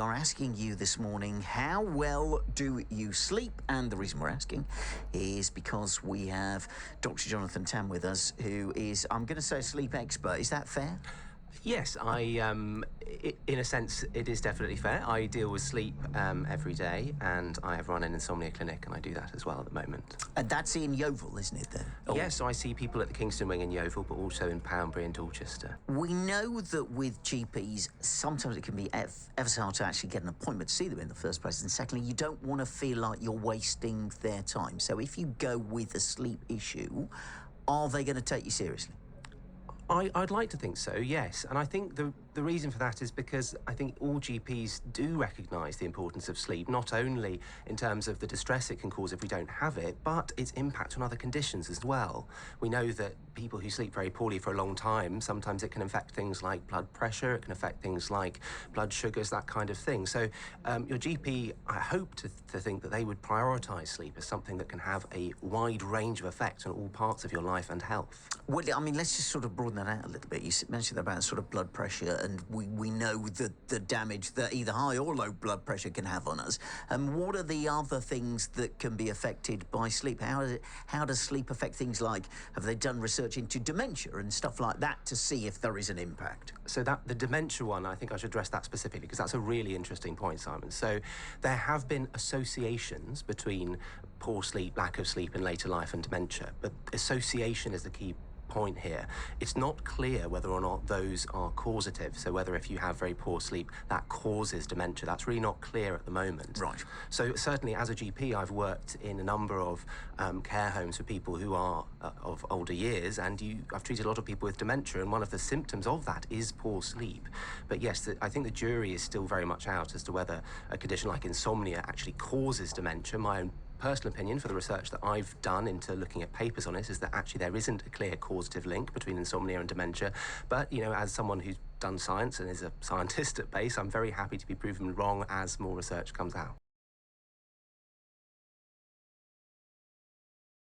Are asking you this morning, how well do you sleep? And the reason we're asking is because we have Dr Jonathan Tham with us, who is, I'm going to say, a sleep expert. Is that fair? Yes, in a sense, it is definitely fair. I deal with sleep every day, and I have run an insomnia clinic, and I do that as well at the moment. And that's in Yeovil, isn't it, then? Oh. Yes, so I see people at the Kingston Wing in Yeovil, but also in Poundbury and Dorchester. We know that with GPs, sometimes it can be ever so hard to actually get an appointment to see them in the first place. And secondly, you don't want to feel like you're wasting their time. So if you go with a sleep issue, are they going to take you seriously? I'd like to think so, yes. And I think the reason for that is because I think all GPs do recognise the importance of sleep, not only in terms of the distress it can cause if we don't have it, but its impact on other conditions as well. We know that people who sleep very poorly for a long time, sometimes it can affect things like blood pressure, it can affect things like blood sugars, that kind of thing. So your GP, I hope to think that they would prioritise sleep as something that can have a wide range of effects on all parts of your life and health. Well, I mean, let's just sort of broaden that out a little bit. You mentioned about sort of blood pressure, and we know the damage that either high or low blood pressure can have on us. And what are the other things that can be affected by sleep? How does sleep affect things like, have they done research into dementia and stuff like that to see if there is an impact? So the dementia one, I think I should address that specifically because that's a really interesting point, Simon. So there have been associations between poor sleep, lack of sleep in later life and dementia, but association is the key point here. It's not clear whether or not those are causative, so whether if you have very poor sleep that causes dementia. That's really not clear at the moment. Right. So certainly as a GP I've worked in a number of care homes for people who are of older years, and I've treated a lot of people with dementia, and one of the symptoms of that is poor sleep. But yes, I think the jury is still very much out as to whether a condition like insomnia actually causes dementia. My own personal opinion, for the research that I've done into looking at papers on it, is that actually there isn't a clear causative link between insomnia and dementia. But, you know, as someone who's done science and is a scientist at base, I'm very happy to be proven wrong as more research comes out.